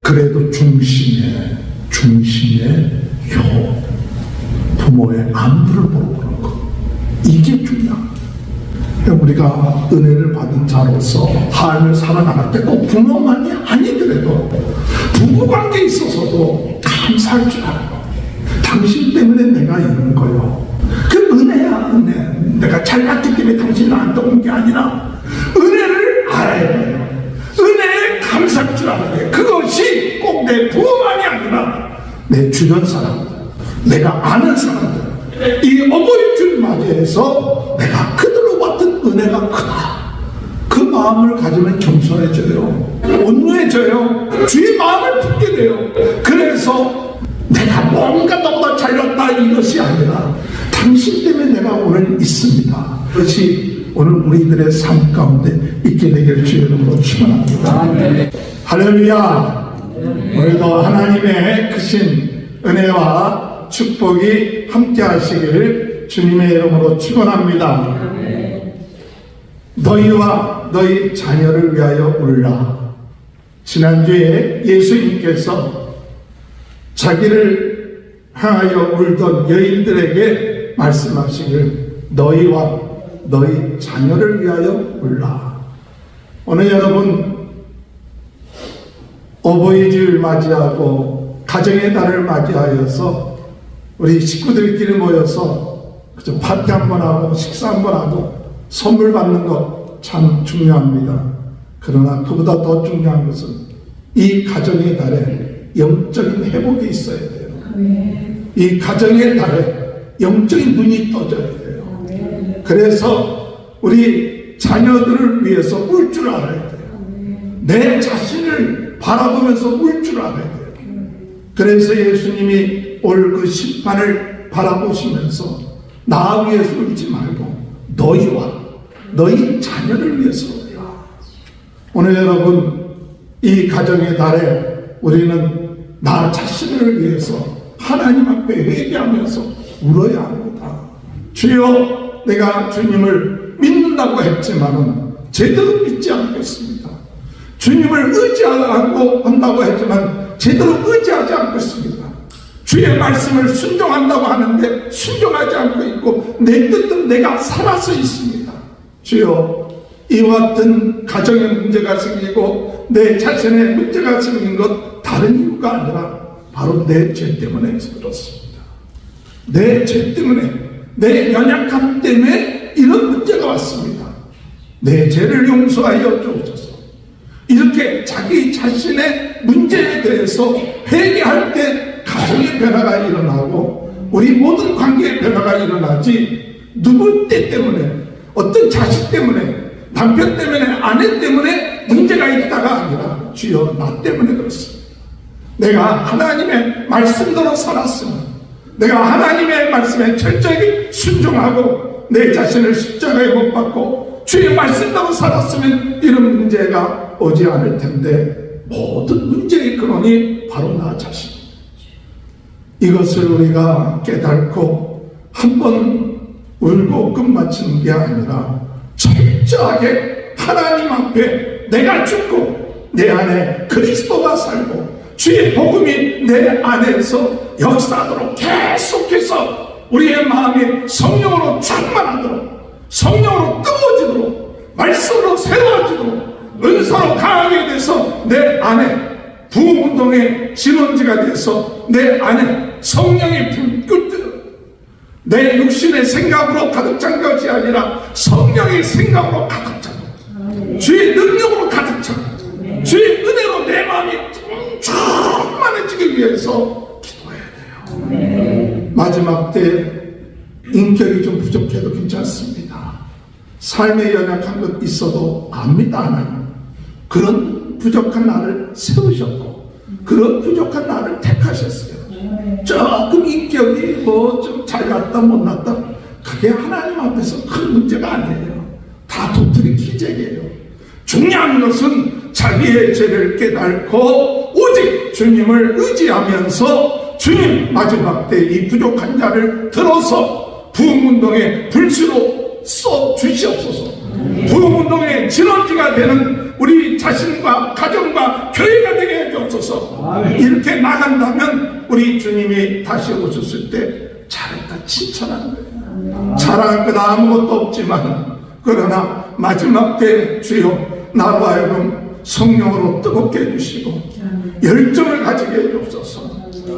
그래도 중심에 부모의 안부를 물어보는 것, 이게 중요합니다. 우리가 은혜를 받은 자로서 삶을 살아나갈 때 꼭 부모만이 아니더라도 부부관계에 있어서도 감사할 줄 알아요. 당신 때문에 내가 이런 거요. 그 은혜야, 은혜. 내가 잘났기 때문에 당신을 안 떠온 게 아니라 은혜를 알아야 돼요. 은혜에 감사할 줄 알아야 돼요. 그것이 꼭 내 부모만이 아니라 내 주변 사람들, 내가 아는 사람들, 이 어버이주를 맞이해서 내가 그들로 받은 은혜가 크다. 그 마음을 가지면 겸손해져요. 온유해져요. 주의 마음을 품게 돼요. 그래서 내가 뭔가 너보다 잘났다 이것이 아니라 당신 때문에 내가 오늘 있습니다. 그것이 오늘 우리들의 삶 가운데 있게 되기를 주의 이름으로 축원합니다. 할렐루야. 오늘도 하나님의 크신 은혜와 축복이 함께 하시길 주님의 이름으로 축원합니다. 너희와 너희 자녀를 위하여 울라. 지난주에 예수님께서 자기를 향하여 울던 여인들에게 말씀하시길 너희와 너희 자녀를 위하여 울라. 오늘 여러분 어버이주를 맞이하고 가정의 달을 맞이하여서 우리 식구들끼리 모여서 그저 파티 한번 하고 식사 한번 하고 선물 받는 것 참 중요합니다. 그러나 그보다 더 중요한 것은 이 가정의 달에 영적인 회복이 있어야 돼요. 이 가정의 달에 영적인 눈이 떠져야 돼요. 그래서 우리 자녀들을 위해서 울 줄 알아야 돼요. 내 자신을 바라보면서 울 줄 알아야 돼요. 그래서 예수님이 올 그 심판을 바라보시면서 나 위해서 울지 말고 너희와 너희 자녀를 위해서 울라. 오늘 여러분 이 가정의 달에 우리는 나 자신을 위해서 하나님 앞에 회개하면서 울어야 합니다. 주여, 내가 주님을 믿는다고 했지만은 제대로 믿지 않겠습니다. 주님을 의지하고 한다고 했지만 제대로 의지하지 않겠습니다. 주의 말씀을 순종한다고 하는데 순종하지 않고 있고 내 뜻은 내가 살아서 있습니다. 주여, 이와 같은 가정에 문제가 생기고 내 자신의 문제가 생긴 것 다른 이유가 아니라 바로 내 죄 때문에 그렇습니다. 내 죄 때문에, 내 연약함 때문에 이런 문제가 왔습니다. 내 죄를 용서하여 주옵소서. 이렇게 자기 자신의 문제에 대해서 회개할 때 가정의 변화가 일어나고 우리 모든 관계의 변화가 일어나지, 누구 때문에, 어떤 자식 때문에, 남편 때문에, 아내 때문에 문제가 있다가 아니라 주여, 나 때문에 그렇습니다. 내가 하나님의 말씀대로 살았으면, 내가 하나님의 말씀에 철저히 순종하고 내 자신을 십자가에 못 박고 주의 말씀대로 살았으면 이런 문제가 오지 않을 텐데 모든 문제의 근원이 바로 나 자신입니다. 이것을 우리가 깨닫고 한번 울고 끝마치는 게 아니라 철저하게 하나님 앞에 내가 죽고 내 안에 그리스도가 살고 주의 복음이 내 안에서 역사하도록 계속해서 우리의 마음이 성령으로 충만하도록, 성령으로 뜨거워지도록, 말씀으로 새로워지도록, 은사로 강하게 돼서 내 안에 부흥운동의 진원지가 돼서 내 안에 성령의 불꽃, 내 육신의 생각으로 가득 찬 것이 아니라 성령의 생각으로 가득 찬 것, 주의 능력으로 가득 찬 것, 주의 은혜로 내 마음이 충만해지기 위해서 기도해야 돼요. 마지막 때 인격이 좀 부족해도 괜찮습니다. 삶에 연약한 것 있어도 압니다. 하나님 그런 부족한 나를 세우셨고 그런 부족한 나를 택하셨어요. 조금 인격이 뭐 좀 잘 났다 못 났다, 그게 하나님 앞에서 큰 문제가 아니에요. 다 도토리 기적이에요. 중요한 것은 자기의 죄를 깨닫고 오직 주님을 의지하면서 주님, 마지막 때 이 부족한 자를 들어서 부흥운동의 불씨로 써 주시옵소서. 부흥운동의 진원지가 되는 우리 자신과 가정과 교회가 되게 해주옵소서. 이렇게 나간다면 우리 주님이 다시 오셨을 때 잘했다 칭찬하는 거예요. 잘할 건 아무것도 없지만 그러나 마지막 때 주여 나로 하여금 성령으로 뜨겁게 해주시고 열정을 가지게 해주옵소서.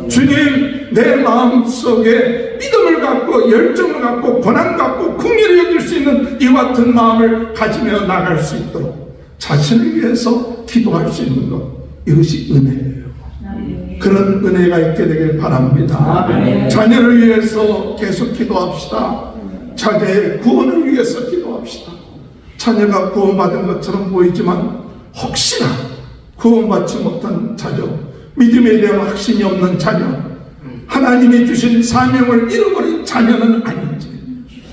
주님, 내 마음속에 믿음을 갖고 열정을 갖고 권한 갖고 긍휼히 여길 수 있는 이와 같은 마음을 가지며 나갈 수 있도록 자신을 위해서 기도할 수 있는 것, 이것이 은혜예요. 그런 은혜가 있게 되길 바랍니다. 자녀를 위해서 계속 기도합시다. 자녀의 구원을 위해서 기도합시다. 자녀가 구원받은 것처럼 보이지만 혹시나 구원받지 못한 자녀, 믿음에 대한 확신이 없는 자녀, 하나님이 주신 사명을 잃어버린 자녀는 아닌지,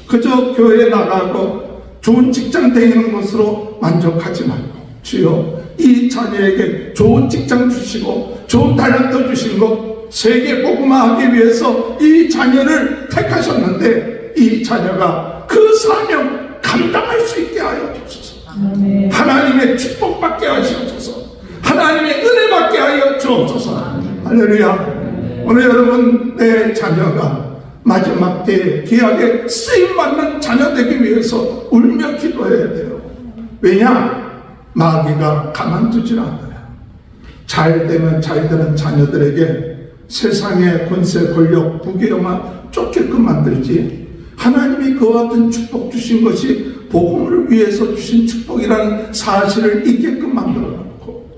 그저 교회에 나가고 좋은 직장 다니는 것으로 만족하지 말고 주여 이 자녀에게 좋은 직장 주시고 좋은 탤런트 주신 것 세계 복음화하기 위해서 이 자녀를 택하셨는데 이 자녀가 그 사명 감당할 수 있게 하여 주옵소서. 하나님의 축복받게 하시옵소서. 하나님의 은혜 받게 하여 주옵소서. 할렐루야. 오늘 여러분, 내 자녀가 마지막 때에 귀하게 쓰임받는 자녀 되기 위해서 울며 기도해야 돼요. 왜냐? 마귀가 가만두질 않아요. 잘 되면 잘 되는 자녀들에게 세상의 권세, 권력, 부귀영화 쫓게끔 만들지, 하나님이 그와 같은 축복 주신 것이 복음을 위해서 주신 축복이라는 사실을 잊게끔 만들어 놓고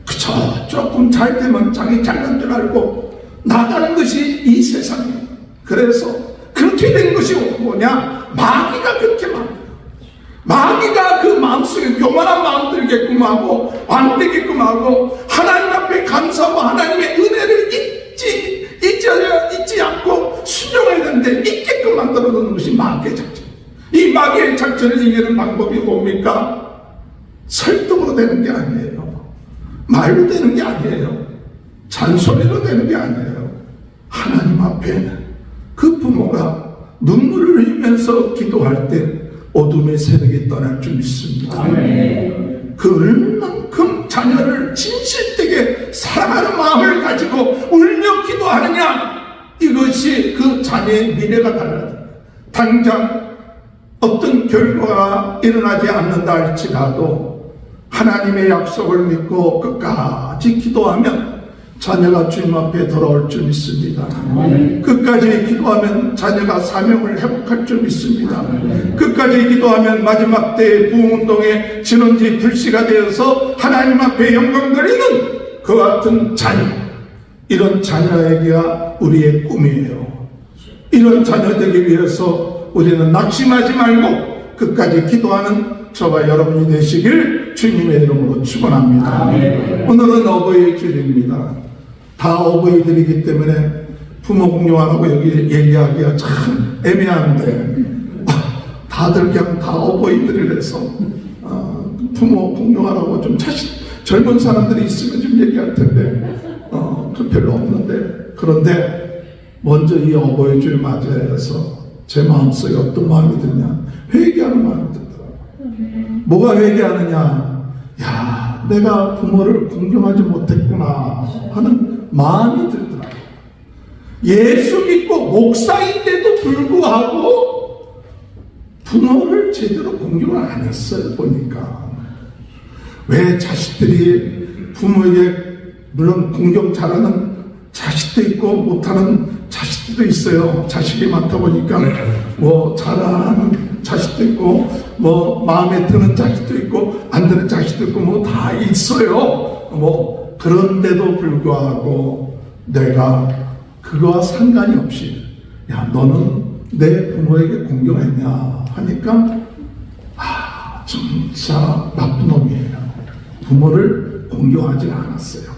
그저 조금 잘 되면 자기 잘난 줄 알고 나가는 것이 이 세상이에요. 그래서 그렇게 된 것이 뭐냐? 마귀가 그렇게 만들어요. 마귀가 그 마음속에 교만한 마음 들게끔 하고 안되게끔 하고 하나님 앞에 감사하고 하나님의 은혜를 잊지 않고 순종해야 되는데 잊게끔 만들어 놓는 것이 마귀의 작전. 이 마귀의 작전을 이기는 방법이 뭡니까? 설득으로 되는 게 아니에요. 말로 되는 게 아니에요. 잔소리로 되는 게 아니에요. 하나님 앞에 그 부모가 눈물을 흘리면서 기도할 때 어둠의 세력이 떠날 줄 믿습니다. 그 얼만큼 자녀를 진실되게 사랑하는 마음을 가지고 울며 기도하느냐, 이것이 그 자녀의 미래가 달라집니다. 당장 어떤 결과가 일어나지 않는다 할지라도 하나님의 약속을 믿고 끝까지 기도하면 자녀가 주님 앞에 돌아올 줄 믿습니다. 끝까지 기도하면 자녀가 사명을 회복할 줄 믿습니다. 끝까지 기도하면 마지막 때의 부흥운동의 진원지 불씨가 되어서 하나님 앞에 영광 드리는 그와 같은 자녀, 이런 자녀에게가 우리의 꿈이에요. 이런 자녀 되기 위해서 우리는 낙심하지 말고 끝까지 기도하는 저와 여러분이 되시길 주님의 이름으로 축원합니다. 오늘은 어버이의 주일입니다. 다 어버이들이기 때문에 부모 공경하라고 여기 얘기하기가 참 애매한데 다들 그냥 다 어버이들이라서 부모 공경하라고 좀 젊은 사람들이 있으면 좀 얘기할 텐데 별로 없는데, 그런데 먼저 이 어버이 주일 맞이해서 제 마음속에 어떤 마음이 드냐? 회개하는 마음이 들더라고요. 뭐가 회개하느냐? 야, 내가 부모를 공경하지 못했구나 하는 마음이 들더라고요. 예수 믿고 목사인데도 불구하고 부모를 제대로 공경을 안 했어요. 보니까 왜 자식들이 부모에게, 물론 공경 잘하는 자식도 있고 못하는 자식들도 있어요. 자식이 많다 보니까 뭐 잘하는 자식도 있고 뭐 마음에 드는 자식도 있고 안 드는 자식도 있고 뭐 다 있어요. 뭐 그런데도 불구하고 내가 그거와 상관이 없이, 야, 너는 내 부모에게 공경했냐 하니까 진짜 나쁜 놈이에요. 부모를 공경하지 않았어요.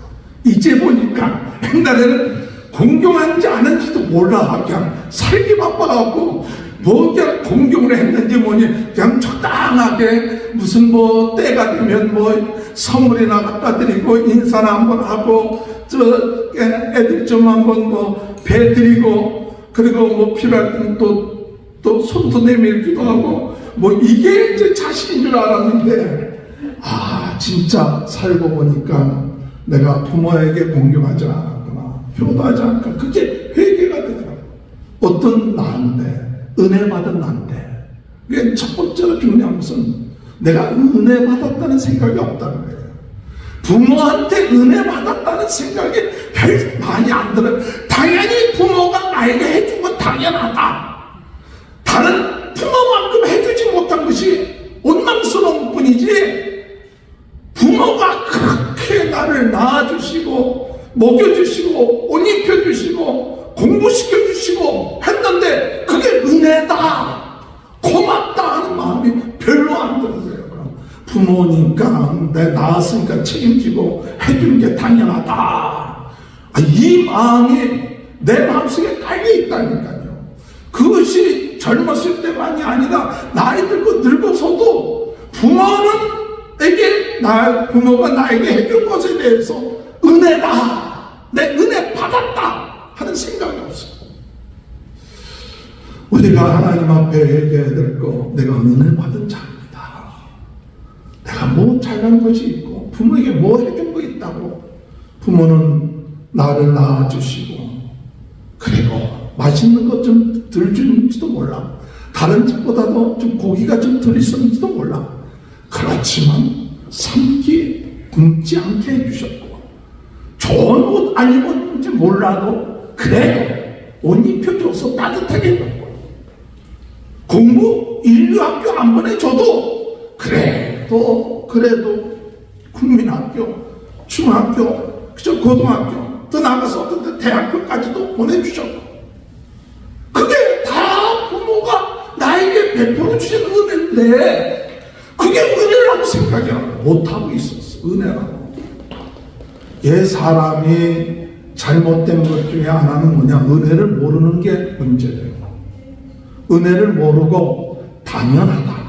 이제 보니까 옛날에는 공경한지 안 했는지도 몰라. 그냥 살기 바빠갖고 뭐 그냥 공경을 했는지 뭐니 그냥 적당하게 무슨 뭐 때가 되면 뭐 선물이나 갖다 드리고 인사나 한번 하고 저 애들 좀 한번 뭐 배 드리고 그리고 뭐 필요할 때는 또 손도 내밀기도 하고 뭐 이게 이제 자식인 줄 알았는데 진짜 살고 보니까 내가 부모에게 공경하지 않았구나, 효도하지 않았구나, 그게 회개가 되더라고. 어떤 나인데, 은혜 받은 나인데, 이게 첫 번째로 중요한 것은 내가 은혜 받았다는 생각이 없다는 거예요. 부모한테 은혜 받았다는 생각이 별 많이 안 들어요. 당연히 부모가 나에게 해준 건 당연하다. 다른 부모만큼 해주지 못한 것이 원망스러운 뿐이지, 부모가 그렇게 나를 낳아주시고 먹여주시고 옷 입혀주시고 공부시켜주시고 했는데 그게 은혜다, 고맙다 하는 마음이 별로 안 드는 거예요. 부모니까 내 낳았으니까 책임지고 해주는 게 당연하다, 이 마음이 내 마음속에 깔려 있다니까요. 그것이 젊었을 때만이 아니라 나이 들고 늙어서도 부모가 나에게 해준 것에 대해서 은혜다, 내 은혜 받았다 하는 생각이 없어요. 우리가 하나님 앞에 얘기해야 될 거, 내가 은혜 받은 자입니다. 내가 뭐 잘한 것이 있고 부모에게 뭐 해준 거 있다고. 부모는 나를 낳아주시고, 그리고 맛있는 것 좀 덜 주는지도 몰라, 다른 집보다도 좀 고기가 좀 덜 있었는지도 몰라. 그렇지만 삼기 굶지 않게 해주셨고, 좋은 옷 안 입었는지 몰라도 그래도 옷 입혀줘서 따뜻하게 해줬고, 공부 인류학교 안 보내줘도 그래도 국민학교, 중학교, 그저 고등학교, 또 나가서 어떤 대학교까지도 보내주셨고, 그게 다 부모가 나에게 베풀어 주신 은혜인데 그게 은혜라고 생각이 못하고 있었어. 은혜라고. 옛 사람이 잘못된 것 중에 하나는 뭐냐, 은혜를 모르는 게 문제예요. 은혜를 모르고 당연하다고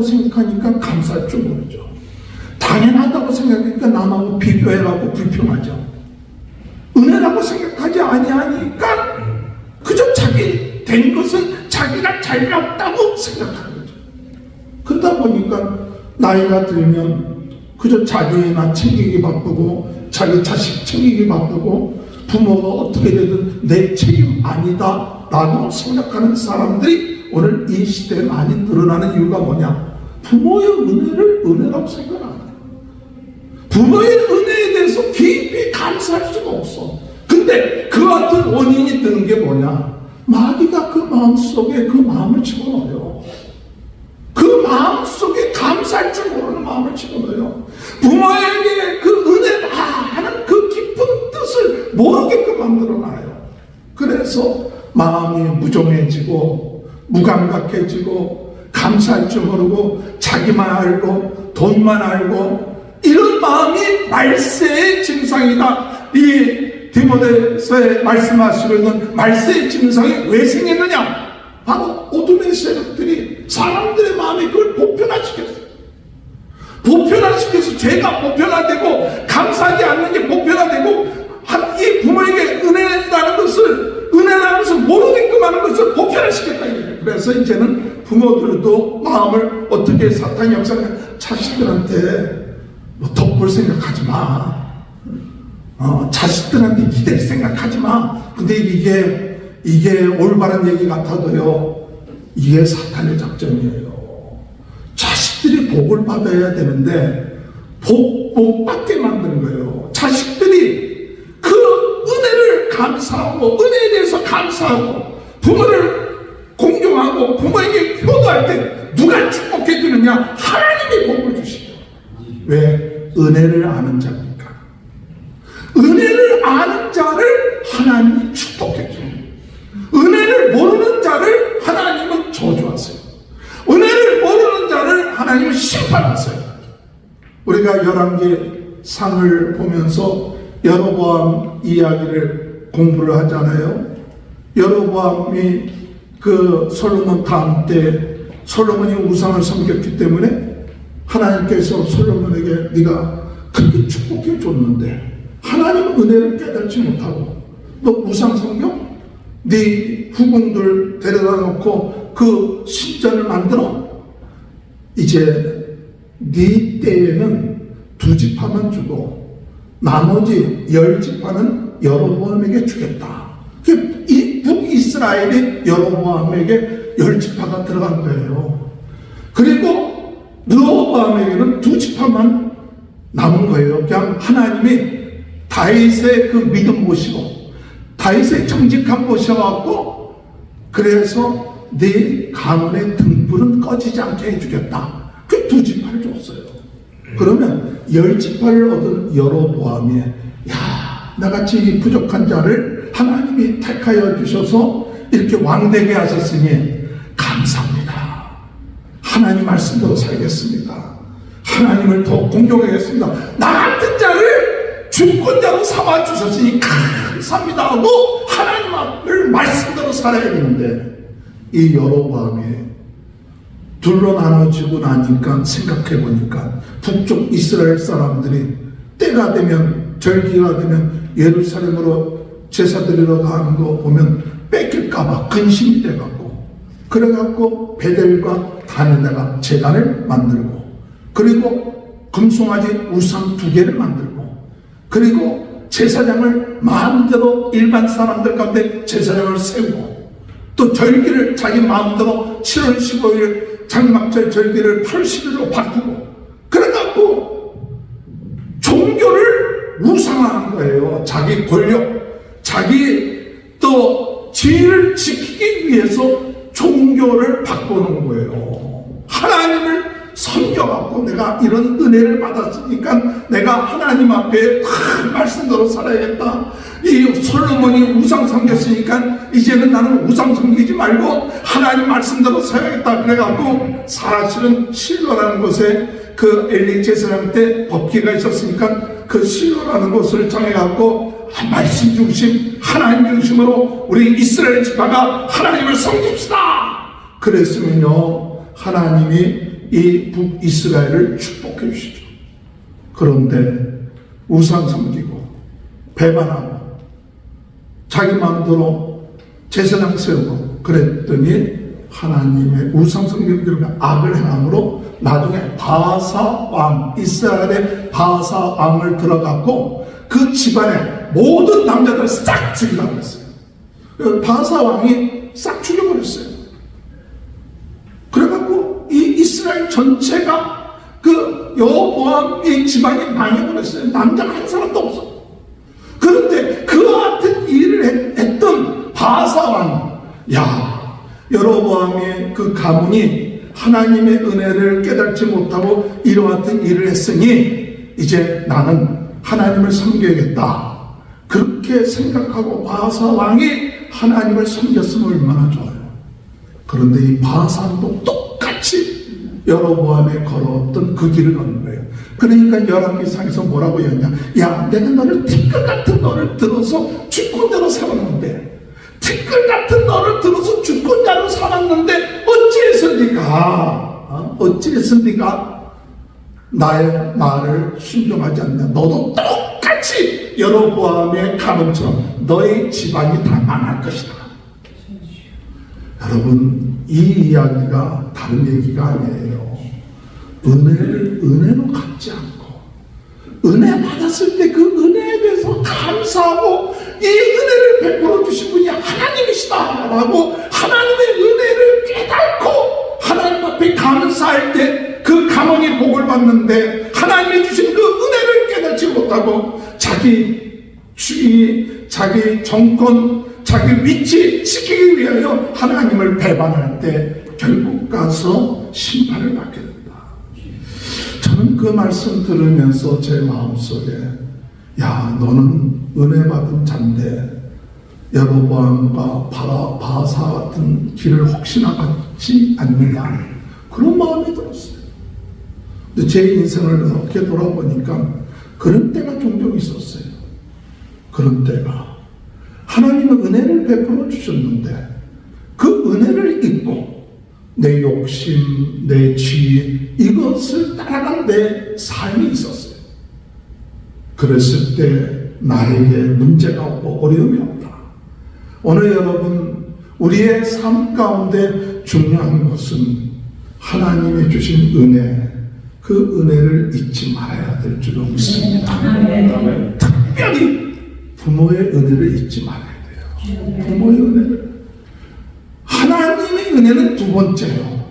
생각하니까 감사할 줄 모르죠. 당연하다고 생각하니까 남하고 비교해라고 불평하죠. 은혜라고 생각하지 아니하니까 그저 자기 된 것은 자기가 잘났다고 생각하는 거죠. 그러다 보니까 나이가 들면 그저 자기나 챙기기 바쁘고 자기 자식 챙기기 바쁘고 부모가 어떻게 되든 내 책임 아니다 라고 생각하는 사람들이 오늘 이 시대에 많이 늘어나는 이유가 뭐냐, 부모의 은혜를 은혜라고 생각 안 해요. 부모의 은혜에 대해서 깊이 감사할 수가 없어. 근데 그 같은 원인이 드는 게 뭐냐, 마귀가 그 마음속에 그 마음을 집어넣어요. 그 마음속에 감사할 줄 모르는 마음을 집어넣어요. 부모에게 그 은혜다 하는 그 깊은 뜻을 모르게끔 만들어놔요. 그래서 마음이 무정해지고 무감각해지고 감사할 줄 모르고 자기만 알고 돈만 알고, 이런 마음이 말세의 증상이다. 이 디모데서에 말씀하시고 있는 말세의 증상이 왜 생겼느냐, 바로 어둠의 세력들이 사람들의 마음에 그걸 보편화시켰어요. 보편화시켜서 죄가 보편화되고 감사하지 않는 게 보편화되고, 이 부모에게 은혜라는 것을 모르게끔 하는 것을 보편화시켰다. 그래서 이제는 부모들도 마음을 어떻게 사탄이 역사하냐, 자식들한테 뭐 덕볼 생각하지 마, 자식들한테 기댈 생각하지 마. 근데 이게 올바른 얘기 같아도요, 이게 사탄의 작전이에요. 자식들이 복을 받아야 되는데 복 받게 만드는 거예요. 자식들이 그 은혜를 감사하고 은혜에 대해서 감사하고 부모를 공경하고 부모에게 효도할 때 누가 축복해 주느냐, 하나님이 복을 주시죠. 왜? 은혜를 아는 자니까. 은혜를 아는 자를 하나님이 축복해 줍니다. 은혜를 모르는 자를 하나님은 저주하세요. 은혜를 모르는 자를 하나님은 심판하세요. 우리가 열왕기상을 보면서 여로보암 이야기를 공부를 하잖아요. 여로보암이 그 솔로몬 다음 때 솔로몬이 우상을 섬겼기 때문에 하나님께서 솔로몬에게 네가 그렇게 축복해 줬는데 하나님은 은혜를 깨닫지 못하고 너 우상 섬겨? 네 후궁들 데려다 놓고 그 신전을 만들어? 이제 네 때에는 2지파만 주고 나머지 10지파는 여로보암에게 주겠다. 이 북이스라엘이 여로보암에게 10지파가 들어간 거예요. 그리고 르호보암에게는 2지파만 남은 거예요. 그냥 하나님이 다윗의 그 믿음 보시고 다윗의 정직함 보셔갖고 그래서 네 가문의 등불은 꺼지지 않게 해주겠다. 그 2지파를 줬어요. 그러면 10지파를 얻은 여로보암이 나같이 부족한 자를 하나님이 택하여 주셔서 이렇게 왕되게 하셨으니 감사합니다. 하나님 말씀대로 살겠습니다. 하나님을 더 공경하겠습니다. 나 같은 자를 주권자로 삼아 주셨으니 감사합니다 하고 하나님을 말씀대로 살아야 되는데 이 여로보암이 둘로 나눠지고 나니까 생각해 보니까 북쪽 이스라엘 사람들이 때가 되면 절기가 되면 예루살렘으로 제사 드리러 가는 거 보면 뺏길까봐 근심이 돼갖고 그래갖고 베델과 단에다가 제단을 만들고 그리고 금송아지 우상 2개를 만들고 그리고 제사장을 마음대로 일반 사람들 가운데 제사장을 세우고 또 절기를 자기 마음대로 7월 15일 장막절 절기를 80일로 바꾸고 그래갖고 종교를 우상화한 거예요. 자기 권력, 자기 또 지위를 지키기 위해서 종교를 바꾸는 거예요. 하나님을 섬겨갖고 내가 이런 은혜를 받았으니까 내가 하나님 앞에 다 말씀대로 살아야겠다. 이 솔로몬이 우상 섬겼으니까 이제는 나는 우상 섬기지 말고 하나님 말씀대로 살아야겠다. 그래갖고 사실은 실로라는 곳에 그 엘리 제사장 때 법궤가 있었으니까 그 실로라는 곳을 정해갖고 말씀 중심, 하나님 중심으로 우리 이스라엘 지파가 하나님을 섬깁시다. 그랬으면요 하나님이 이 북이스라엘을 축복해 주시죠. 그런데 우상 섬기고 배반하고 자기 마음대로 제사장 세우고 그랬더니 하나님의 우상 섬기는 악을 행함으로 나중에 바사 왕, 이스라엘의 바사 왕을 들어갔고 그 집안의 모든 남자들을 싹 죽이라고 했어요. 바사 왕이 싹 죽여버렸어요. 그래갖고 이 이스라엘 전체가 그 여호보암의 집안이 망해버렸어요. 남자가 한 사람도 없어. 그런데 그와 같은 일을 했던 바사 왕, 여로보암의 그 가문이 하나님의 은혜를 깨닫지 못하고 이와 같은 일을 했으니 이제 나는 하나님을 섬겨야겠다. 그렇게 생각하고 바사 왕이 하나님을 섬겼으면 얼마나 좋아요. 그런데 이 바사도 똑같이 여로보암에 걸어왔던 그 길을 걷는 거예요. 그러니까 열왕기상에서 뭐라고 했냐? 내가 너를 티끌 같은 너를 들어서 주권자로 삼았는데 티끌 같은 너를 들어서 주권자로 삼았는데 어찌해서 네가 나의 말을 순종하지 않냐? 너도 똑같이 여로보암의 가문처럼 너의 집안이 다 망할 것이다. 여러분 이 이야기가 다른 얘기가 아니에요. 은혜를 은혜로 갚지 않고 은혜 받았을 때 그 은혜에 대해서 감사하고 이 은혜를 베풀어 주신 분이 하나님이시다라고 하나님의 은혜를 깨닫고 하나님 앞에 감사할 때 그 가문이 복을 받는데 하나님이 주신 그 은혜를 깨닫지 못하고 자기 주의, 자기 정권, 자기 위치 지키기 위하여 하나님을 배반할 때 결국 가서 심판을 받게 된다. 저는 그 말씀 들으면서 제 마음속에 너는 은혜 받은 자인데 여로보암과 바사 같은 길을 혹시나 갖지 않느냐 그런 마음이 들었어요. 근데 제 인생을 이렇게 돌아보니까 그런 때가 종종 있었어요. 그런 때가 하나님은 은혜를 베풀어 주셨는데 그 은혜를 잊고 내 욕심, 내 지위 이것을 따라간 내 삶이 있었어요. 그랬을 때 나에게 문제가 없고 어려움이 없다. 오늘 여러분 우리의 삶 가운데 중요한 것은 하나님이 주신 은혜 그 은혜를 잊지 말아야 될 줄로 믿습니다. 특별히 부모의 은혜를 잊지 말아야 돼요. 부모의 은혜를. 하나님의 은혜는 두 번째요.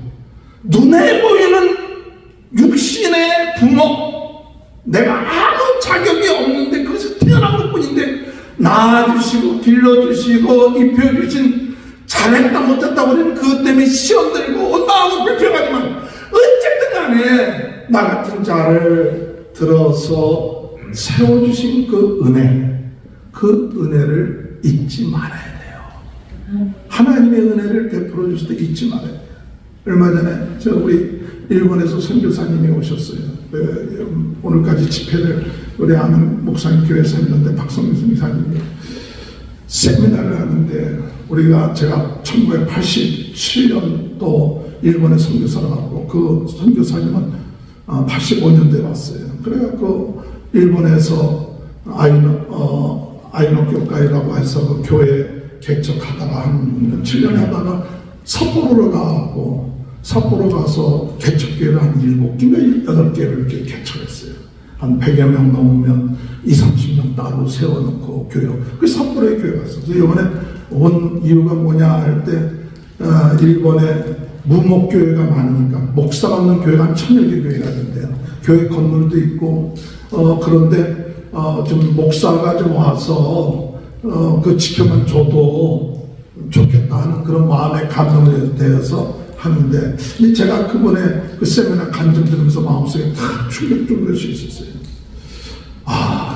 눈에 보이는 육신의 부모, 내가 아무 자격이 없는데 그것이 태어난 것뿐인데 낳아주시고 길러주시고 입혀주신 잘했다 못했다 우리는 그것 때문에 시험 들고 마음은 불평하지만 어쨌든 간에 나 같은 자를 들어서 세워주신 그 은혜를 잊지 말아야 돼요. 하나님의 은혜를 베풀어 주실 때 잊지 말아야 돼요. 얼마 전에 우리 일본에서 선교사님이 오셨어요. 오늘까지 집회를 우리 아는 목사님 교회에서 했는데 박성민 선교사님이 세미나를 하는데 제가 1987년도 일본에 선교사를 하고 그 선교사님은 85년도에 왔어요. 그래갖고 일본에서 아이노 교회라고 해서 그 교회 개척하다가 한 7년 하다가 삿포로로 가서 개척교회를 한 7개인가 8개를 이렇게 개척했어요. 한 100여 명 넘으면 20-30명 따로 세워놓고 교회. 그 삿포로에 교회가 있었어요. 이번에 온 이유가 뭐냐 할 때, 일본에 무목교회가 많으니까, 목사가 없는 교회가 한 1000여 개 교회가 있는데요. 교회 건물도 있고, 그런데, 좀 목사가 좀 와서, 그 지켜만 줘도 좋겠다 하는 그런 마음에 감동이 되어서 하는데, 제가 그분의 그 세미나 간증 들으면서 마음속에 다 충격적으로 수 있었어요.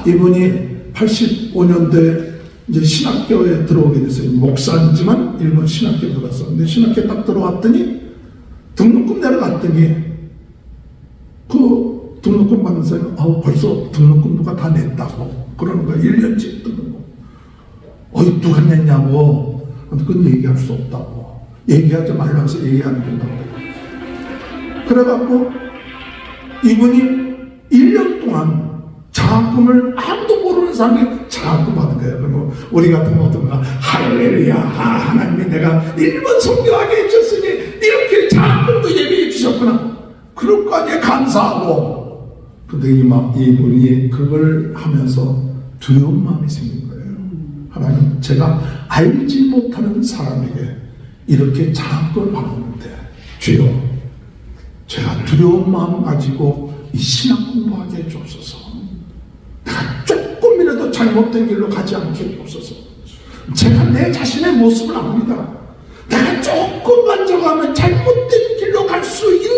이분이 85년도에 이제 신학교에 들어오게 됐어요. 목사지만 일본 신학교에 들어갔어. 근데 신학교에 딱 들어왔더니 등록금 내려갔더니 그 등록금 받는 사람이 벌써 등록금 누가 다 냈다고 그러는 거야. 1년째 등록금. 누가 냈냐고. 그건 얘기할 수 없다고. 얘기하지 말라고 해서 얘기하는 된다고. 그래갖고 이분이 1년 동안 장학금을 아무도 모르는 사람이 장학금 받은 거예요. 그리고 우리 같은 어떤가 할렐루야 하나님이 내가 일본 선교하게 해주셨으니 이렇게 장학금도 예비해 주셨구나. 그럴 거 아니에요. 감사하고. 근데 이분이 그걸 하면서 두려운 마음이 생긴 거예요. 하나님, 제가 알지 못하는 사람에게 이렇게 장학금을 받았는데 주여, 제가 두려운 마음 가지고 이 신학 공부하게 해주옵소서. 내가 조금이라도 잘못된 길로 가지 않게 해주옵소서. 제가 내 자신의 모습을 압니다. 내가 조금만 저가면 잘못된 길로 갈 수 있는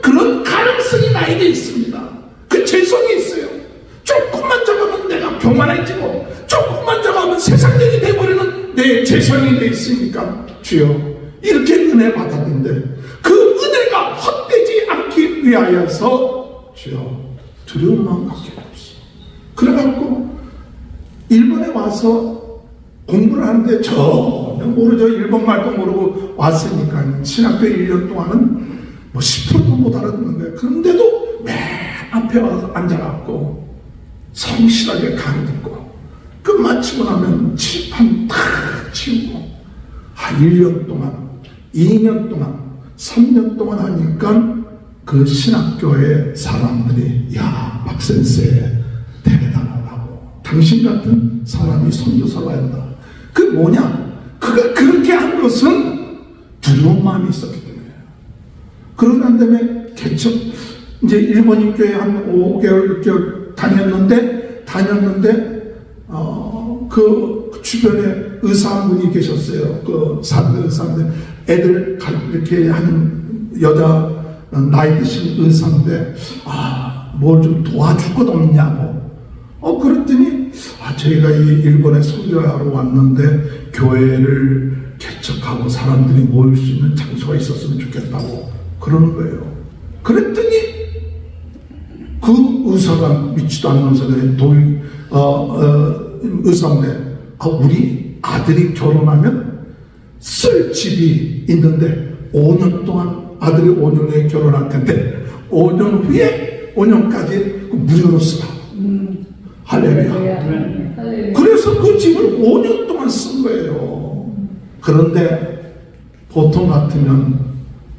그런 가능성이 나에게 있습니다. 그 재성이 있어요. 조금만 저가면 내가 교만해지고 조금만 저가면 세상적이 돼버리는 내 재성이 돼 있으니까 주여, 이렇게 은혜 받았는데 그 은혜가 헛되지 않기 위하여서 주여 두려운 마음 갖게 해주옵소서. 그래갖고 일본에 와서 공부를 하는데 전혀 모르죠. 일본말도 모르고 왔으니까 신학교 1년 동안은 뭐 10%도 못 알아듣는 거예요. 그런데도 맨 앞에 와서 앉아갖고 성실하게 강의 듣고 끝마치고 나면 칠판 다 치우고 1년 동안 2년 동안 3년 동안 하니까 그 신학교의 사람들이 야 박센세 대단하다고, 당신 같은 사람이 선교사로 한다. 그 뭐냐, 그가 그렇게 한 것은 두려운 마음이 있었기 때문이에요. 그러는 다음에 개척 이제 일본인 교회 한 5개월 6개월 다녔는데 그 주변에 의사 한 분이 계셨어요. 그 사는 의사인데 애들 이렇게 하는 여자 나이 드신 의사인데 뭘 좀 도와줄 것 없냐고. 그랬더니 저희가 이 일본에 선교하러 왔는데 교회를 개척하고 사람들이 모일 수 있는 장소가 있었으면 좋겠다고 그러는 거예요. 그랬더니 그 의사가 믿지도 않는 의사인데 우리 아들이 결혼하면 쓸 집이 있는데 5년 동안 아들이 5년 후에 결혼할 텐데 5년 후에 5년까지 무료로 쓰라. 할렐루야. 그래서 그 집을 5년 동안 쓴 거예요. 그런데 보통 같으면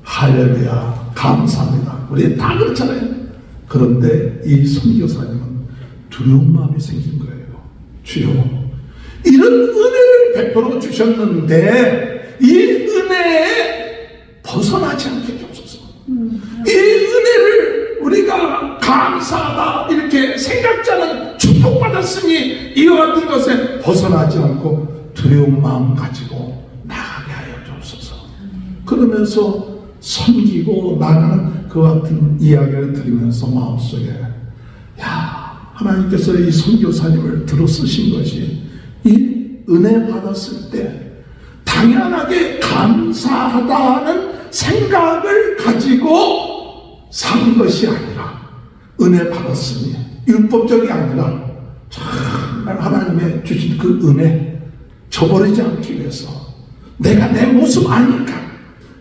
할렐루야 감사합니다. 우리 다 그렇잖아요. 그런데 이 선교사님은 두려운 마음이 생긴 거예요. 주여, 이런 은혜를 베풀어 주셨는데 이 은혜에 벗어나지 않게 해주소서. 이 은혜를 우리가 감사하다 이렇게 생각지 않은 축복받았으니 이와 같은 것에 벗어나지 않고 두려운 마음 가지고 나가게 하여 주옵소서. 그러면서 섬기고 나가는 그 같은 이야기를 들으면서 마음속에, 야, 하나님께서 이 선교사님을 들어 쓰신 것이 이 은혜 받았을 때 당연하게 감사하다는 생각을 가지고 산 것이 아니라, 은혜 받았으니 율법적이 아니라 정말 하나님의 주신 그 은혜 저버리지 않기 위해서 내가 내 모습 아니까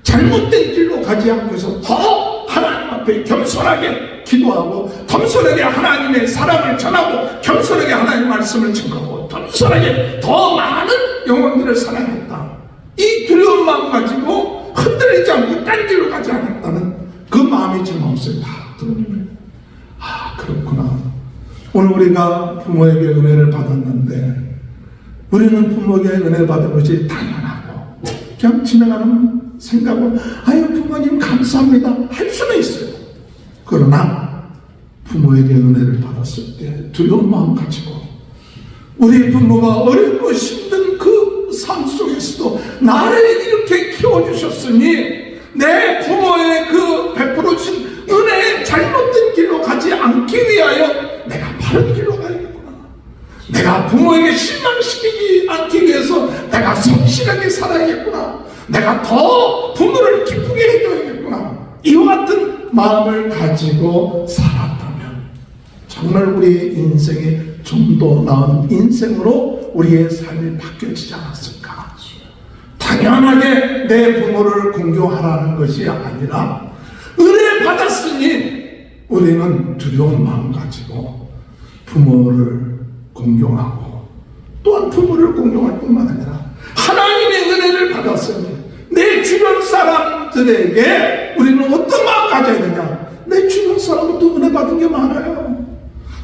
잘못된 길로 가지 않고 해서 더 하나님 앞에 겸손하게 기도하고, 겸손하게 하나님의 사랑을 전하고, 겸손하게 하나님의 말씀을 증거하고, 겸손하게 더 많은 영혼들을 사랑했다. 이 두려운 마음 가지고 흔들리지 않고 딴 길로 가지 않았다는 그 마음이 제 마음속에 다 들어오는. 아, 그렇구나. 오늘 우리가 부모에게 은혜를 받았는데 우리는 부모에게 은혜를 받은 것이 당연하고 그냥 지나가는 생각으로 아유 부모님 감사합니다 할 수는 있어요. 그러나 부모에게 은혜를 받았을 때 두려운 마음 가지고, 우리 부모가 어렵고 힘든 그 삶 속에서도 나를 이렇게 키워주셨으니 내 부모의 그 베풀어 주신 은혜의 잘못된 길로 가지 않기 위하여 내가 바른 길로 가야겠구나. 내가 부모에게 실망시키지 않기 위해서 내가 성실하게 살아야겠구나. 내가 더 부모를 기쁘게 해줘야겠구나. 이와 같은 마음을 가지고 살았다면 정말 우리의 인생이 좀 더 나은 인생으로 우리의 삶이 바뀌어지지 않았을까. 당연하게 내 부모를 공경하라는 것이 아니라 은혜 받았으니 우리는 두려운 마음 가지고 부모를 공경하고, 또한 부모를 공경할 뿐만 아니라 하나님의 은혜를 받았으니 내 주변 사람들에게 우리는 어떤 마음 가져야 되냐. 내 주변 사람도 은혜 받은 게 많아요.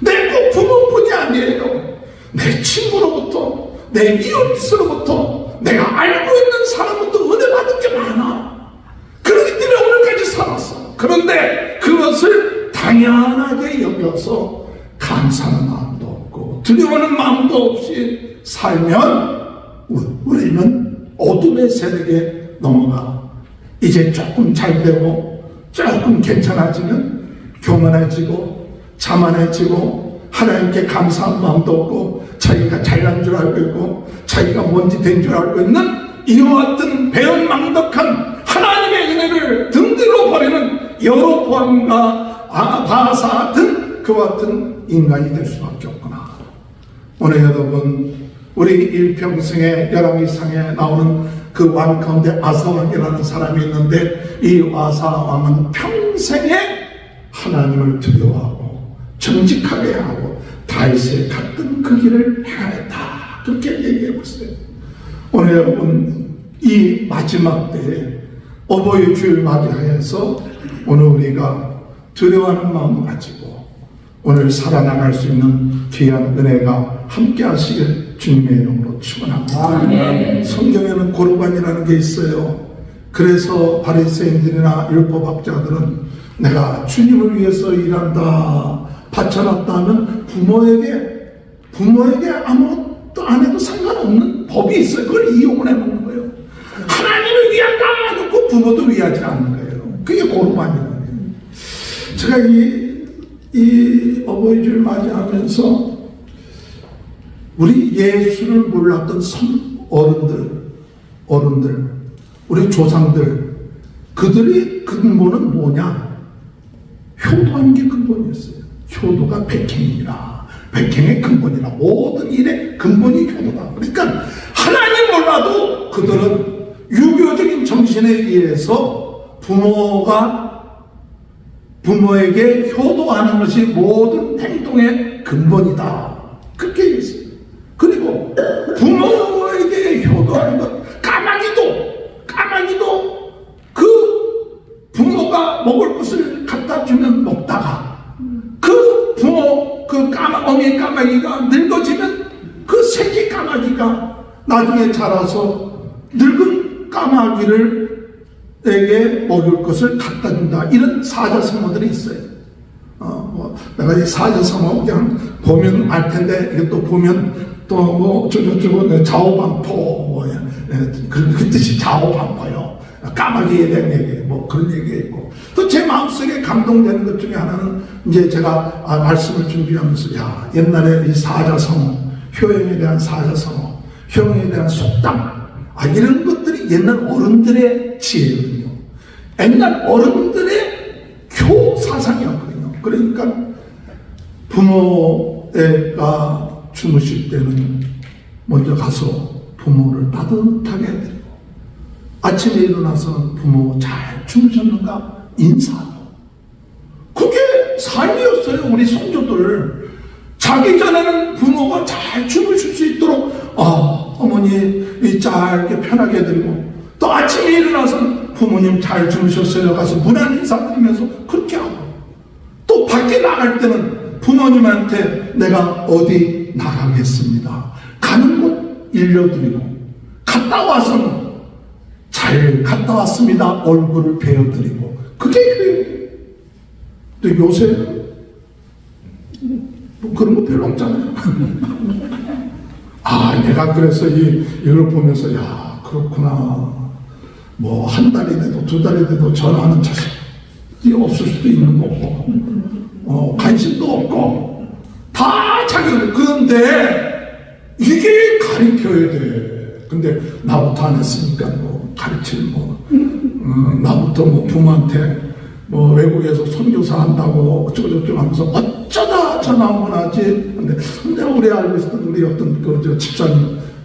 내 꼭 부모뿐이 아니에요. 내 친구로부터, 내 이웃으로부터, 내가 알고 있는 사람부터 은혜 받은 게 많아. 그렇기 때문에 오늘까지 살았어. 그런데 그것을 당연하게 여겨서 감사하는 마음도 없고 두려워하는 마음도 없이 살면 우리는 어둠의 세력에 넘어가 이제 조금 잘 되고 조금 괜찮아지면 교만해지고 자만해지고 하나님께 감사한 마음도 없고 자기가 잘난 줄 알고 있고 자기가 뭔지 된 줄 알고 있는 이와 같은 배은망덕한 하나님의 은혜를 등뒤로 버리는 여로보암과 바사 같은 그와 같은 인간이 될 수밖에 없구나. 오늘 여러분, 우리 일평생의 열왕기상에 나오는 그 왕 가운데 아사왕이라는 사람이 있는데 이 아사왕은 평생에 하나님을 두려워하고 정직하게 하고 다윗의 갔던 그 길을 행하였다. 그렇게 얘기하고 있어요. 오늘 여러분, 이 마지막 때에 어버이 주일 맞이하여서 오늘 우리가 두려워하는 마음을 가지고 오늘 살아나갈 수 있는 귀한 은혜가 함께 하시길 주님의 이름으로 축원합니다. 성경에는 고르반이라는 게 있어요. 그래서 바리새인들이나 율법학자들은 내가 주님을 위해서 일한다, 바쳐놨다 하면 부모에게 아무것도 안 해도 상관없는 법이 있어요. 그걸 이용을 해먹는 거예요. 하나님을 위한다 하고 부모도 위하지 않는 거예요. 그게 고르반이라는 거예요. 제가 이 어버이주를 맞이하면서 우리 예수를 몰랐던 어른들, 우리 조상들, 그들의 근본은 뭐냐? 효도하는 게 근본이었어요. 효도가 백행이라, 백행의 근본이라, 모든 일의 근본이 효도다. 그러니까 하나님 몰라도 그들은 유교적인 정신에 의해서 부모에게 효도하는 것이 모든 행동의 근본이다. 그렇게 얘기했어요. 그리고 부모에게 효도하는 것, 까마귀도 그 부모가 먹을 것을 갖다 주면 먹다가 까마귀가 나중에 자라서 늙은 까마귀에게 먹을 것을 갖다 준다. 이런 사자성어들이 있어요. 내가 이 사자성어 그냥 보면 알 텐데, 이게 또 보면 또 뭐 저거 좌우반포 그 뜻이 좌우반포요. 까마귀에 대한 얘기, 뭐 그런 얘기가 있고, 또 제 마음속에 감동되는 것 중에 하나는 이제 제가 말씀을 준비하면서, 야, 옛날에 이 사자성어, 효용에 대한 사자성어, 효용에 대한 속담, 이런 것들이 옛날 어른들의 지혜거든요. 옛날 어른들의 교 사상이었거든요. 그러니까 부모가 주무실 때는 먼저 가서 부모를 따뜻하게 해드리고, 아침에 일어나서 부모 잘 주무셨는가 인사하고, 그게 삶이었어요. 우리 성도들 자기 전에는 부모가 잘 주무실 수 있도록 어머니 짧게 편하게 해드리고, 또 아침에 일어나서 부모님 잘 주무셨어요 가서 문안 인사드리면서 그렇게 하고, 또 밖에 나갈 때는 부모님한테 내가 어디 나가겠습니다, 가는 곳 일러드리고, 갔다 와서는 잘 갔다 왔습니다 얼굴을 베어드리고, 그게 교육이에요. 근데 요새는 뭐 그런 거 별로 없잖아요. 내가 그래서 이걸 보면서, 야, 그렇구나. 뭐 한 달이 돼도 두 달이 돼도 전화하는 자식이 없을 수도 있는 거고, 관심도 없고, 다 자기는. 그런데 이게 가르쳐야 돼. 근데 나부터 안 했으니까 뭐 가르칠 나부터 뭐 부모한테 뭐 외국에서 선교사 한다고 어쩌고저쩌고 하면서 어쩌다 전화 한번 하지. 근데 우리 알고 있었던 우리 어떤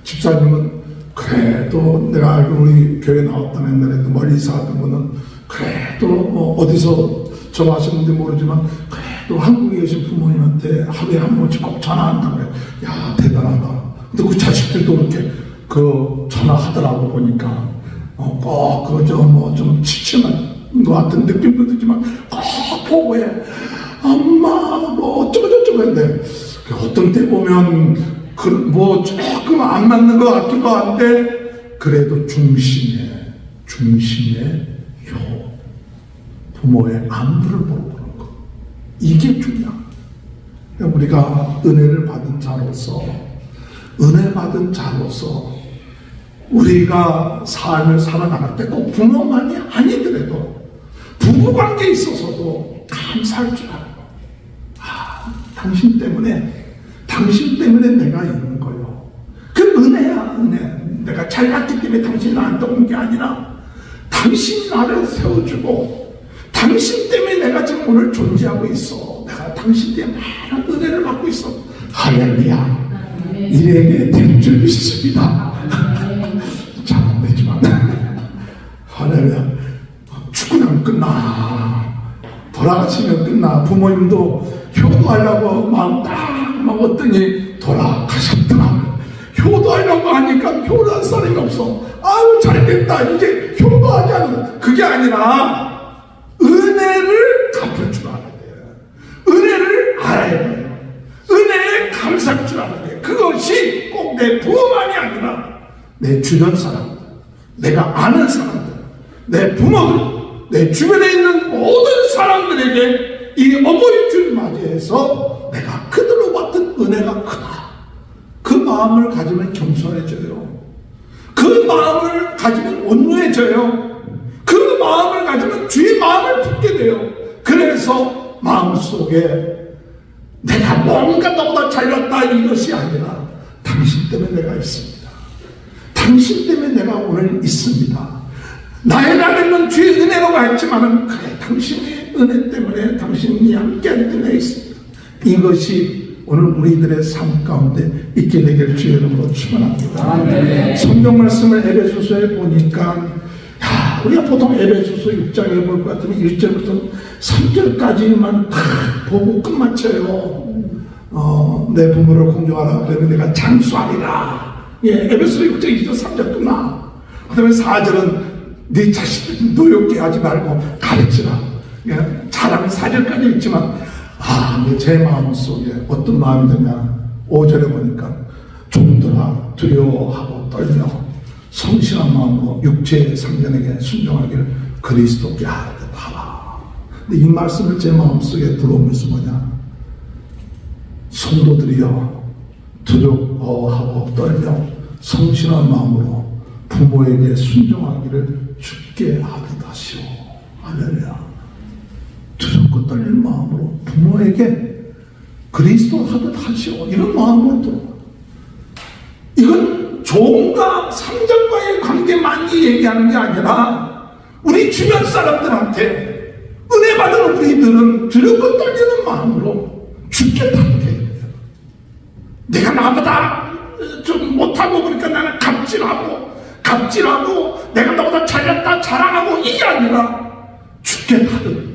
집사님은 그래도 내가 알고 우리 교회 나왔던 옛날에도 멀리서 하던 분은 그래도 뭐 어디서 전화하셨는지 모르지만 그래도 한국에 계신 부모님한테 하루에 한 번씩 꼭 전화한다고 그래. 야, 대단하다. 근데 그 자식들도 그렇게 전화하더라고 보니까 꼭 좀 지치는 것 같은 느낌도 들지만 꼭 보고해. 엄마 뭐 어쩌고저쩌고 했는데, 어떤 때 보면 뭐 조금 안 맞는 것 같기도 한데, 그래도 중심의 부모의 안부를 보는 거, 이게 중요한 거예요. 우리가 은혜를 받은 자로서 우리가 삶을 살아나갈 때 꼭 부모만이 아니더라도 부부관계에 있어서도 감사할 줄 알고, 당신 때문에 내가 있는 거요. 그 은혜야, 은혜. 내가 잘났기 때문에 당신이 나한테 온 게 아니라 당신이 나를 세워주고, 당신 때문에 내가 지금 오늘 존재하고 있어. 내가 당신 때문에 많은 은혜를 받고 있어. 할렐루야. 일에게 될 줄 믿습니다. 잘 안 되지만 할렐루야. 축구는 끝나, 돌아가시면 끝나. 부모님도 효도하려고 마음 딱 먹었더니 돌아가셨다. 효도하려고 하니까 효도할 사람이 없어. 아유 잘됐다, 이제 효도하지 않으면. 그게 아니라 은혜를 갚을 줄 알아야 돼요. 은혜를 알아야 돼요. 은혜에 감사할 줄 알아야 돼요. 그것이 꼭 내 부모만이 아니라 내 주변 사람들, 내가 아는 사람들, 내 부모들, 내 주변에 있는 모든 사람들에게 이 어버이 줄 맞이해서 내가 그들로 받은 은혜가 크다. 그 마음을 가지면 겸손해져요. 그 마음을 가지면 온유해져요. 그 마음을 가지면 주의 마음을 품게 돼요. 그래서 마음속에 내가 뭔가 너보다 잘났다 이것이 아니라 당신 때문에 내가 있습니다. 당신 때문에 내가 오늘 있습니다. 나의 나는 주의 은혜라고 했지만은 그래, 당신의 은혜 때문에, 당신이 함께하기 때문에 있습니다. 이것이 오늘 우리들의 삶 가운데 있게 되기를 주의 이름으로 축원합니다. 성경 말씀을 에베소서에 보니까, 우리가 보통 에베소서 6장에 볼 것 같으면 1절부터 3절까지만 다 보고 끝마쳐요. 내 부모를 공경하라 그러면 내가 장수하리라. 에베소서 6장 2절 3절 끝나. 그 다음에 4절은 네 자식들 노엽게 하지 말고 가르치라. 잘하면 4절까지 있지만, 제 마음속에 어떤 마음이 드냐. 5절에 보니까 종들아 두려워하고 떨며 성실한 마음으로 육체의 상전에게 순종하기를 그리스도께 하듯 하라. 근데 이 말씀을 제 마음속에 들어오면서 뭐냐, 성도들이여 두려워하고 떨며 성실한 마음으로 부모에게 순종하기를 주께 하듯 하시오. 할렐루야. 두렵고 떨리는 마음으로 부모에게 그리스도 하듯 하시오. 이런 마음으로 들어. 이건 종과 상전과의 관계만이 얘기하는 게 아니라 우리 주변 사람들한테 은혜 받은 우리들은 두렵고 떨리는 마음으로 주께 하듯 해요. 내가 나보다 좀 못하고 그러니까 나는 갑질하고 내가 너보다 잘났다 자랑하고 이게 아니라 주께 하듯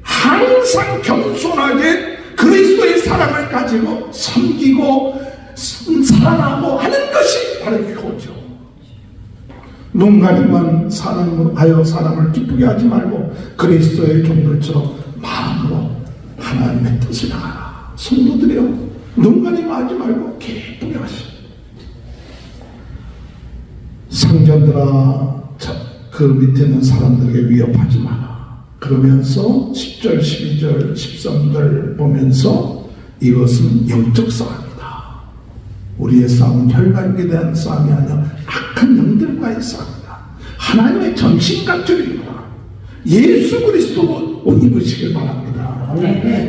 항상 겸손하게 그리스도의 사랑을 가지고 섬기고 사랑하고 하는 것이 바로 이거죠. 눈 가림만 하여 사람을 기쁘게 하지 말고 그리스도의 종들처럼 마음으로 하나님의 뜻을 하라. 성도들이여, 눈 가림만 하지 말고 기쁘게 하시오. 상전들아, 그 밑에 있는 사람들에게 위협하지 마라. 그러면서 10절, 12절, 13절 보면서 이것은 영적 싸움이다. 우리의 싸움은 혈관에 대한 싸움이 아니라 악한 영들과의 싸움이다. 하나님의 전신갑주입니다. 예수 그리스도로 옷 입으시길 바랍니다.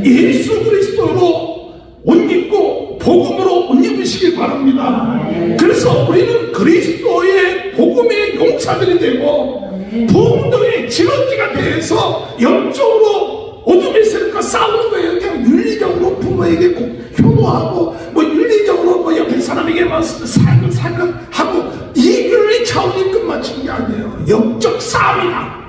예수 그리스도로 옷 입고 복음으로 옷 입으시길 바랍니다. 그래서 우리는 그리스도의 복음의 용사들이 되고 부흥도의 진원지가 돼서 영적으로 어둠의 세력과 싸우는 거예요. 그냥 윤리적으로 부모에게 효도하고 윤리적으로 옆에 사람에게 사근하고 이 윤리 차원이 끝마친 게 아니에요. 영적 싸움이다.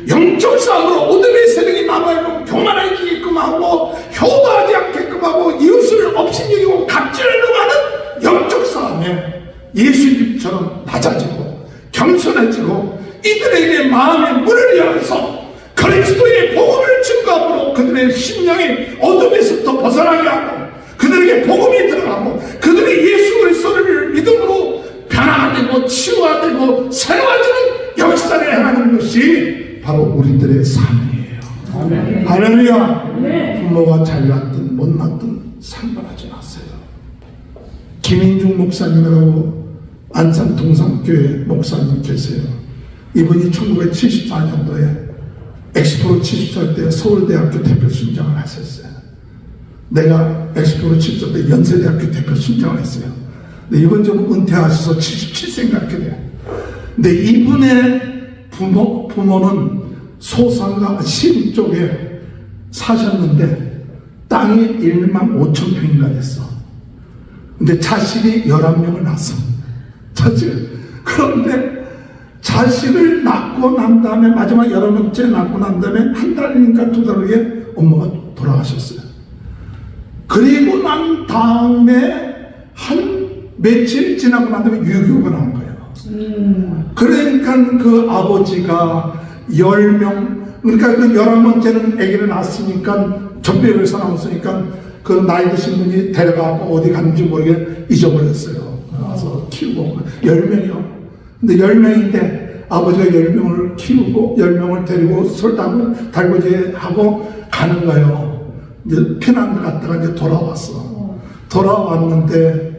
영적 싸움으로 어둠의 세력이 남아있고 교만해지게끔 하고 효도하지 않게끔 하고 이웃을 업신여기고 갑질하려고 하는 영적 싸움에 예수님처럼 낮아지고 겸손해지고 이들에게 마음의 문을 열어서 그리스도의 복음을 증거함으로 그들의 심령이 어둠에서부터 벗어나게 하고 그들에게 복음이 들어가고 그들이 예수 그리스도를 믿음으로 변화되고 치유되고 새로워지는 역사를 행하는 것이 바로 우리들의 삶이에요. 할렐루야. 부모가 잘났든 못났든 상관하지 마세요. 김인중 목사님이라고 안산 동산교회 목사님 계세요. 이분이 1974년도에 엑스포로 70살 때 서울대학교 대표 순장을 하셨어요. 내가 엑스포로 70살 때 연세대학교 대표 순장을 했어요. 근데 이분 좀 은퇴하셔서 77세인가 이렇게 돼요. 근데 이분의 부모는 소상가 신 쪽에 사셨는데 땅이 1만 5천 평인가 됐어. 근데 자식이 11명을 낳았어. 그런데 자식을 낳고 난 다음에 마지막 11명째 낳고 난 다음에 한 달인가 두 달 후에 엄마가 돌아가셨어요. 그리고 난 다음에 한 며칠 지나고 난 다음에 유교가 나온 거예요. 그러니까 그 아버지가 10명, 그러니까 그 11번째는 아기를 낳았으니까 전병에서 나왔으니까 그 나이 드신 분이 데려가고 어디 갔는지 모르게 잊어버렸어요. 가서 키우고 10명이요. 근데 10명인데 아버지가 10명을 키우고 10명을 데리고 설탕을 달구지하고 가는 거예요. 이제 피난을 갔다가 이제 돌아왔어. 돌아왔는데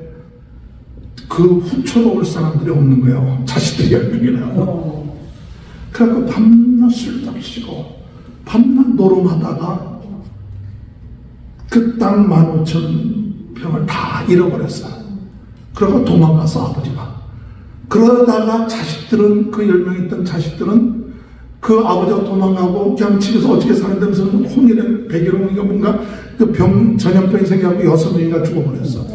그 후처로 올 사람들이 없는 거예요. 자식들이 10명이나. 그래갖고 밤낮 술 잡시고 밤낮 노름하다가 그 땅 15,000평을 다 잃어버렸어요. 그러고 도망가서 아버지가. 그러다가 자식들은 그 10명 있던 자식들은 그 아버지가 도망가고 그냥 집에서 어떻게 사는다면서 홍이랑 백일홍인가 뭔가 그 전염병이 생겨서 6명이가 죽어버렸어.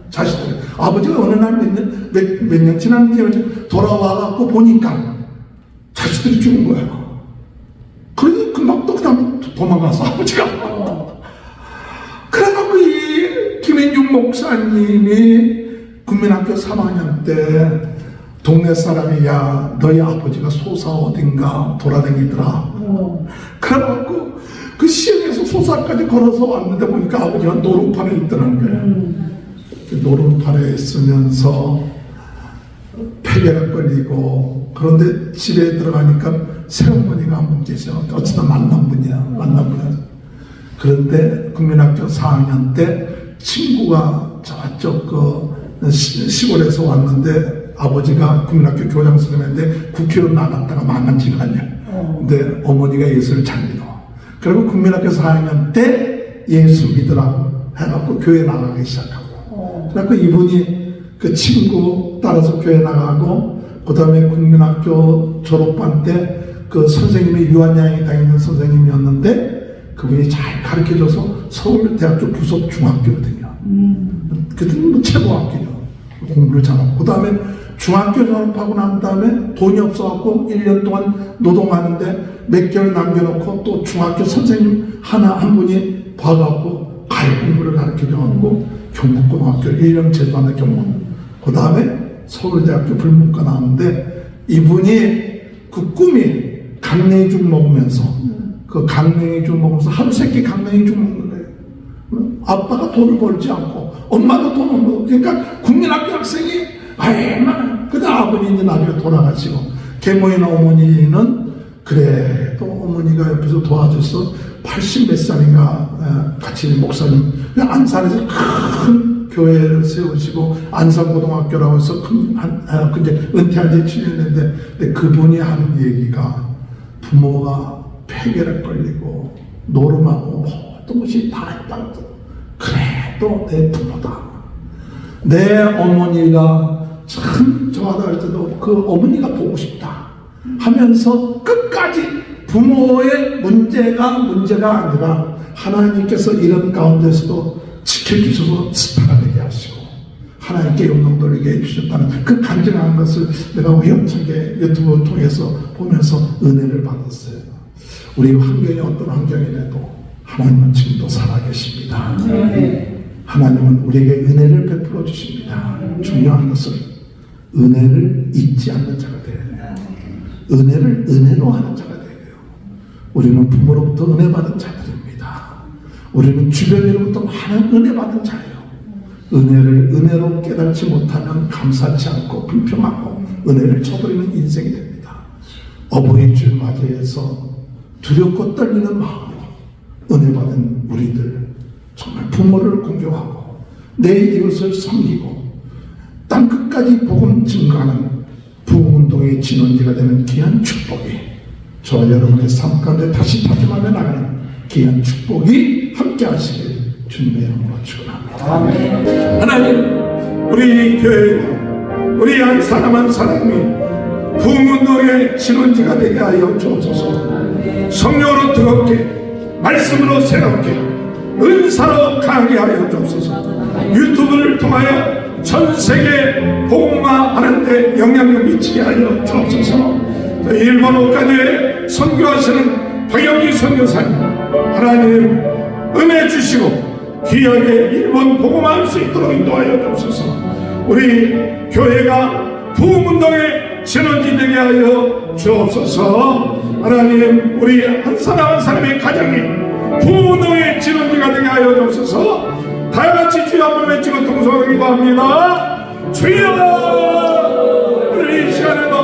자식들. 아버지가 어느 날 몇 년 지났는지 돌아와갖고 보니까 자식들이 죽은 거예요. 그러니 금방 또 그 다음에 도망가서 아버지가. 그래갖고 이 김인중 목사님이 국민학교 3학년 때 동네 사람이 야 너희 아버지가 소사 어딘가 돌아다니더라. 그래갖고 그 시흥에서 소사까지 걸어서 왔는데 보니까 아버지가 노루판에 있더라는 거예요. 노름판에 있으면서 폐결핵 걸리고, 그런데 집에 들어가니까 새어머니가 한 분 계셔. 어쩌다 만난 분이야. 그런데 국민학교 4학년 때 친구가 저쪽 시골에서 왔는데, 아버지가 국민학교 교장 선생님인데 국회로 나갔다가 망한 집안이야. 근데 어머니가 예수를 잘 믿어. 그리고 국민학교 4학년 때 예수 믿으라고 해갖고 교회 나가기 시작하고, 그래갖고 이분이 그 친구 따라서 교회 나가고, 그 다음에 국민학교 졸업반 때 그 선생님이 유한양이 다니는 선생님이었는데, 그분이 잘 가르쳐줘서 서울대학교 부속 중학교거든요. 그때는 뭐 최고학교죠. 공부를 잘하고. 그 다음에 중학교 졸업하고 난 다음에 돈이 없어갖고 1년 동안 노동하는데 몇 개월 남겨놓고 또 중학교 선생님 한 분이 봐갖고 가요 공부를 가르쳐줘갖고 경북고등학교 1년 제도하는 경북. 그 다음에 서울대학교 불문과 나왔는데, 이분이 그 꿈이 강냉이죽 먹으면서, 그 강냉이죽 먹으면서 하루 세끼 강냉이죽 먹는 거예요. 아빠가 돈을 벌지 않고 엄마도 돈을 벌고, 그러니까 국민학교 학생이 얼마나. 그다음 아버지 이제 나중에 돌아가시고, 계모인 어머니는 그래도 어머니가 옆에서 도와줘서 80 몇 살인가 같이 목사님 안산에서 큰 교회를 세우시고, 안산고등학교라고 해서 근데 은퇴한 지 7년 됐는데, 그분이 하는 얘기가 부모가 폐결핵 걸리고 노름하고 모든 것이 다 했다고. 그래도 내 부모다. 내 어머니가 참 좋아하다 할 때도 그 어머니가 보고 싶다 하면서 끝까지 부모의 문제가 아니라 하나님께서 이런 가운데서도 지켜주셔서 스타가 되게 하시고 하나님께 영광 돌리게 해주셨다는 그 간증한 것을 내가 우연찮게 유튜브 통해서 보면서 은혜를 받았어요. 우리 환경이 어떤 환경이라도 하나님은 지금도 살아계십니다. 하나님은 우리에게 은혜를 베풀어 주십니다. 중요한 것은 은혜를 잊지 않는 자가 되어야 돼요. 은혜를 은혜로 하는 자가 되어야 돼요. 우리는 부모로부터 은혜 받은 자들입니다. 우리는 주변으로부터 많은 은혜 받은 자예요. 은혜를 은혜로 깨닫지 못하면 감사치 않고 불평하고 은혜를 쳐버리는 인생이 됩니다. 어버이 줄 맞이해서 두렵고 떨리는 마음으로 은혜 받은 우리들, 정말 부모를 공경하고 내 이웃을 섬기고 땅 끝까지 복음 증거하는 부흥운동의 진원지가 되는 귀한 축복이 저와 여러분의 삶 가운데 다시 다짐하며 나가는 귀한 축복이 함께 하시길 주님의 이름으로 축원합니다. 하나님, 우리 교회, 우리 한 사람 한 사람이 부흥운동의 진원지가 되게 하여 주옵소서. 성령으로 뜨겁게, 말씀으로 새롭게, 은사로 강하게 하여 주옵소서. 유튜브를 통하여 전 세계 복음화하는 데 영향력 미치게 하여 주옵소서. 일본 오카드에 선교하시는 박영기 선교사님, 하나님 은혜 주시고 귀하게 일본 복음화할 수 있도록 인도하여 주옵소서. 우리 교회가 부흥운동의 진원지 되게 하여 주옵소서. 하나님, 우리 한 사람 한 사람의 가정이 부흥운동의 진원지가 되게 하여 주옵소서. 다같이 주여 한번 외치고 통성을 기도합니다. 주여, 우리 이 시간에도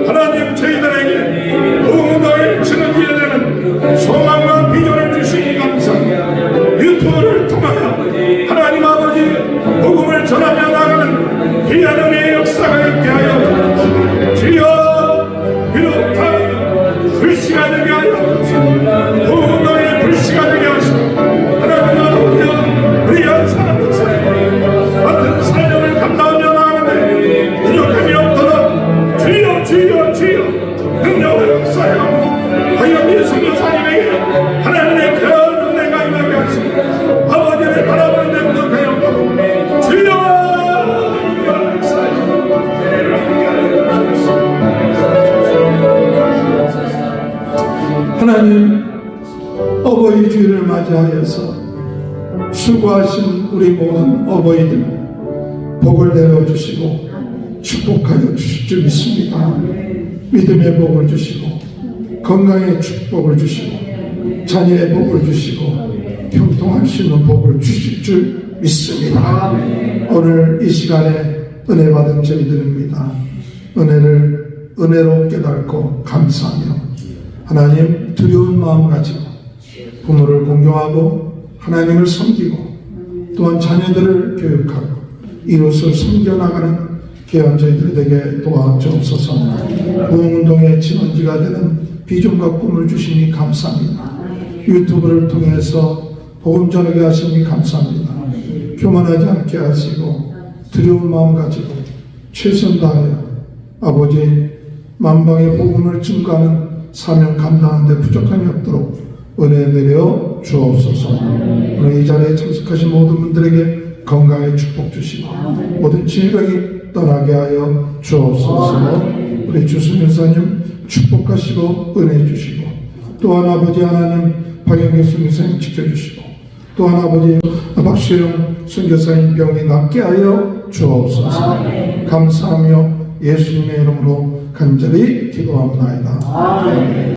하나님 저희들에게 부흥운동의 진원지가 되는 소망과 비전을 주시기 감사합니다. 유튜브를 통하여 하나님 아버지 복음을 전하며 나가는 귀한 은혜의 역사가 있게 하여 주여, 비롯하여 불씨가 되게 하여 부흥운동의 불씨가 되게 하시고 하나님 아버지여, 우리 한 사람 한 사람 같은 사명을 감당하며 나가는데 부족함이 없도록 주여 주여 주여 능력을 역사하여 박영기 선교사님에게 하나님의 큰 은혜가 임하게 하시고 아버지를 바라보는 데 부족하여 주여 능력을 역사하여 하나님, 어버이 주일을 맞이하여서 수고하신 우리 모든 어버이들 복을 내려주시고 축복하여 주실 줄 믿습니다. 믿음의 복을 주시고 건강의 축복을 주시고 자녀의 복을 주시고 형통할 수 있는 복을 주실 줄 믿습니다. 오늘 이 시간에 은혜 받은 저희들입니다. 은혜로 깨닫고 감사하며 하나님 두려운 마음 가지고 부모를 공경하고 하나님을 섬기고 또한 자녀들을 교육하고 이웃을 섬겨나가는 귀한 저희들 되게 도와주옵소서. 부흥운동의 진원지가 되는 비전과 꿈을 주시니 감사합니다. 유튜브를 통해서 복음 전하게 하시니 감사합니다. 교만하지 않게 하시고 두려운 마음 가지고 최선 다하여 아버지 만방의 복음을 증거하는 사명 감당하는 데 부족함이 없도록 은혜 내려 주옵소서. 오늘 이 자리에 참석하신 모든 분들에게 건강의 축복 주시고 모든 질병이 떠나게 하여 주옵소서. 우리 주수명사님 축복하시고 은혜 주시고 또한 아버지 하나님 박영계 선교사님 지켜주시고 또한 아버지 박수영 선교사님 병이 낫게 하여 주옵소서. 감사하며 예수님의 이름으로 간절히 기도합니다.